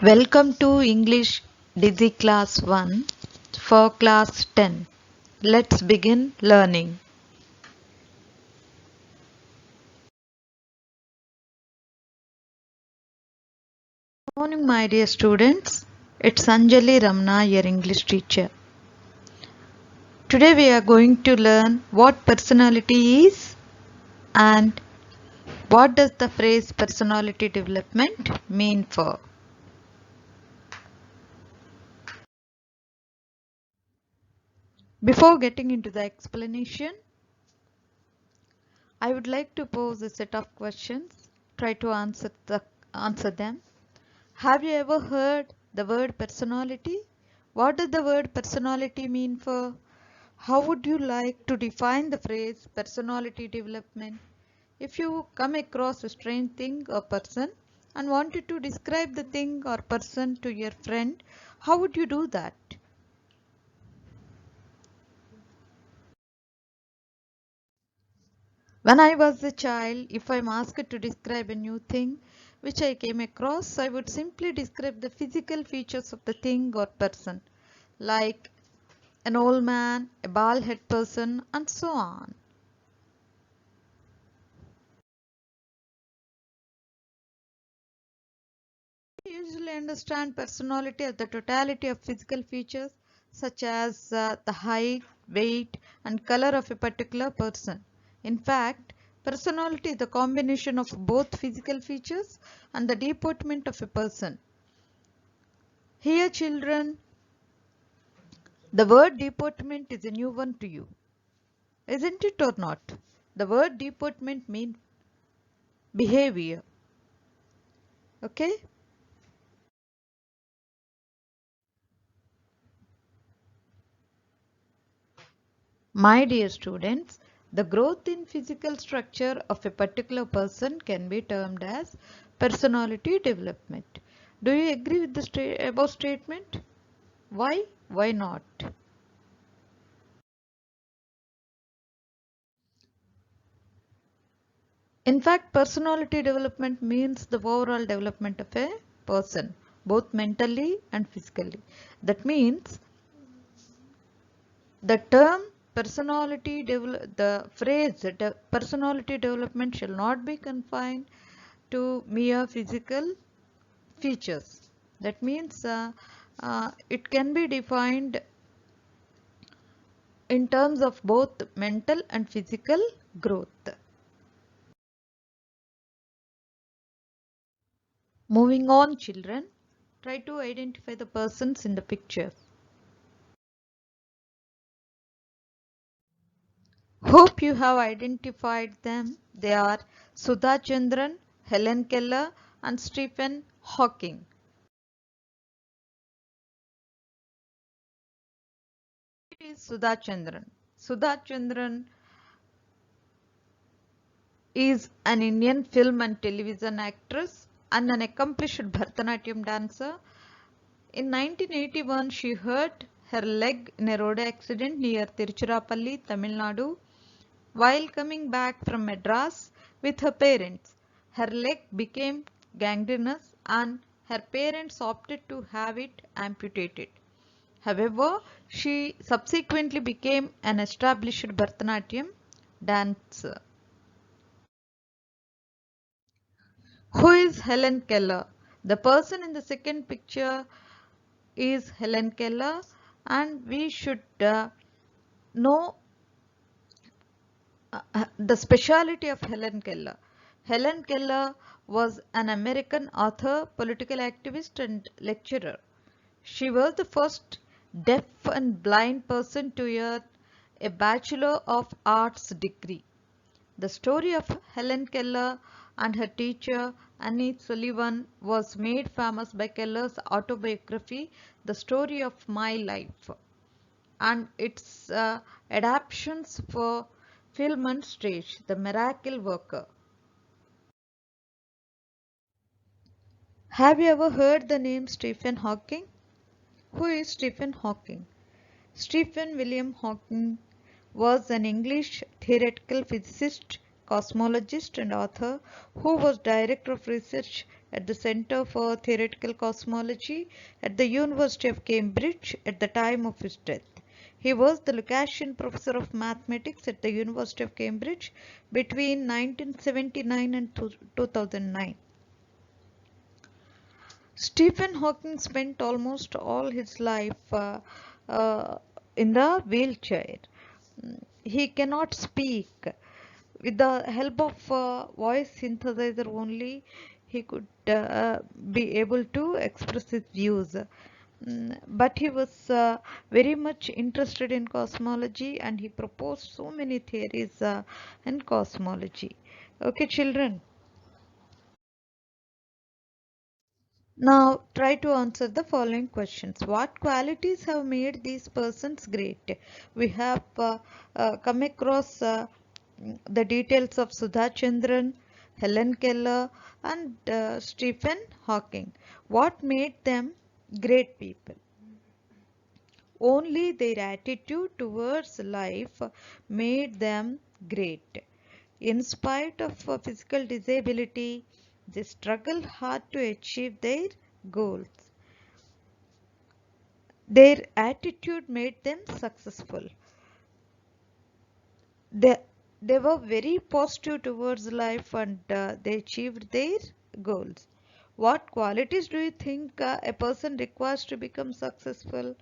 Welcome to English Dizzy Class 1 for Class 10. Let's begin learning. Good morning, my dear students. It's Anjali Ramana, your English teacher. Today we are going to learn what personality is and what does the phrase personality development mean for. Before getting into the explanation, I would like to pose a set of questions. Try to answer them. Have you ever heard the word personality? What does the word personality mean for? How would you like to define the phrase personality development? If you come across a strange thing or person and wanted to describe the thing or person to your friend, how would you do that? When I was a child, if I'm asked to describe a new thing which I came across, I would simply describe the physical features of the thing or person, like an old man, a bald head person, and so on. We usually understand personality as the totality of physical features such as the height, weight, and color of a particular person. In fact, personality is the combination of both physical features and the deportment of a person. Here, children, the word deportment is a new one to you, isn't it or not? The word deportment means behavior. Okay? My dear students, the growth in physical structure of a particular person can be termed as personality development. Do you agree with the above statement? Why? Why not? In fact, personality development means the overall development of a person, both mentally and physically. That means the term the phrase personality development shall not be confined to mere physical features. That means it can be defined in terms of both mental and physical growth. Moving on, children, try to identify the persons in the picture. Hope you have identified them. They are Sudha Chandran, Helen Keller, and Stephen Hawking. Who is Sudha Chandran? Sudha Chandran is an Indian film and television actress and an accomplished Bharatanatyam dancer. In 1981, she hurt her leg in a road accident near Tiruchirappalli, Tamil Nadu, while coming back from Madras with her parents. Her leg became gangrenous and her parents opted to have it amputated. However, she subsequently became an established Bharatanatyam dancer. Who is Helen Keller? The person in the second picture is Helen Keller, and we should know the speciality of Helen Keller. Helen Keller was an American author, political activist, and lecturer. She was the first deaf and blind person to earn a Bachelor of Arts degree. The story of Helen Keller and her teacher Annie Sullivan was made famous by Keller's autobiography, The Story of My Life, and its adaptations for film and stage, The Miracle Worker. Have you ever heard the name Stephen Hawking? Who is Stephen Hawking? Stephen William Hawking was an English theoretical physicist, cosmologist, and author who was director of research at the Center for Theoretical Cosmology at the University of Cambridge at the time of his death. He was the Lucasian Professor of Mathematics at the University of Cambridge between 1979 and 2009. Stephen Hawking spent almost all his life uh, in the wheelchair. He cannot speak. With the help of voice synthesizer only, he could be able to express his views. But he was very much interested in cosmology, and he proposed so many theories in cosmology. Okay, children. Now try to answer the following questions. What qualities have made these persons great? We have come across the details of Sudha Chandran, Helen Keller and Stephen Hawking. What made them great people? Only their attitude towards life made them great. In spite of physical disability, they struggled hard to achieve their goals. Their attitude made them successful. They, they were very positive towards life and they achieved their goals. What qualities do you think a person requires to become successful?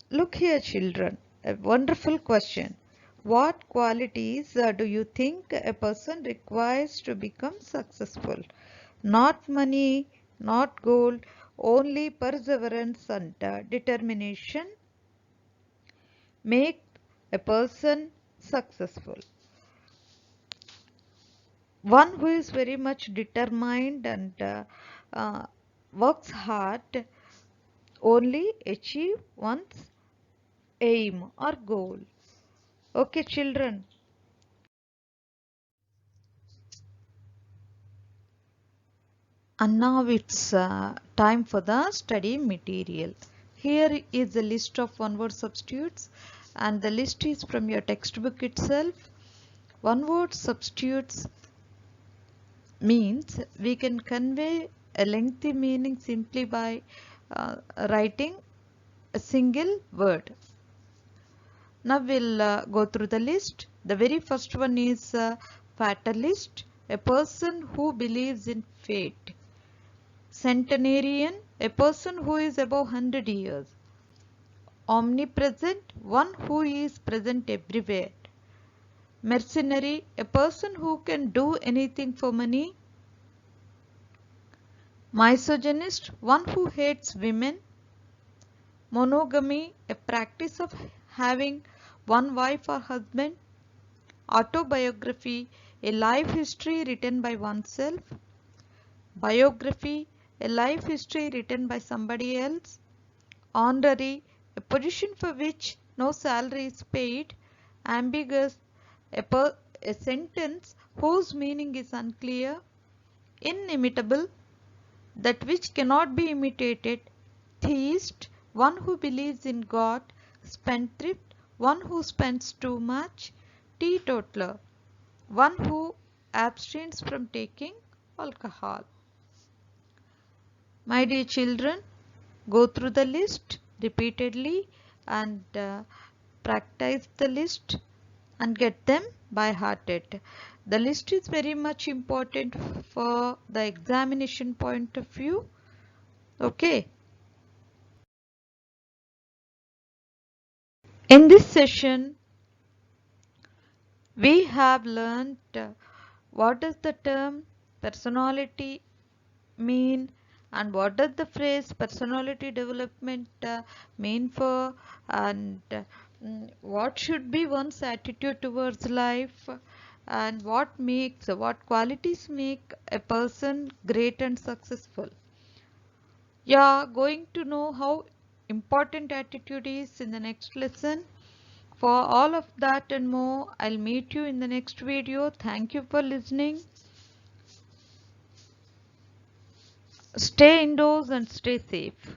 Look here, children, a wonderful question. What qualities do you think a person requires to become successful? Not money, not gold, only perseverance and determination make a person successful. One who is very much determined and uh, works hard only achieve one's aim or goal. Okay, children. And now it's time for the study material. Here is a list of one-word substitutes, and the list is from your textbook itself. One-word substitutes means we can convey a lengthy meaning simply by writing a single word. Now we'll go through the list. The very first one is fatalist, a person who believes in fate. Centenarian, a person who is above 100 years. Omnipresent, one who is present everywhere. Mercenary, a person who can do anything for money. Misogynist, one who hates women. Monogamy, a practice of having one wife or husband. Autobiography, a life history written by oneself. Biography, a life history written by somebody else. Honorary, a position for which no salary is paid. Ambiguous, a sentence whose meaning is unclear. Inimitable, that which cannot be imitated. Theist, one who believes in God. Spendthrift, one who spends too much. Teetotaler, one who abstains from taking alcohol. My dear children, go through the list repeatedly and practice the list and get them by hearted. The list is very much important for the examination point of view. Okay. In this session, we have learned what does the term personality mean and what does the phrase personality development mean for, and what should be one's attitude towards life, and what qualities make a person great and successful. You are going to know how important attitude is in the next lesson. For all of that and more, I'll meet you in the next video. Thank you for listening. Stay indoors and stay safe.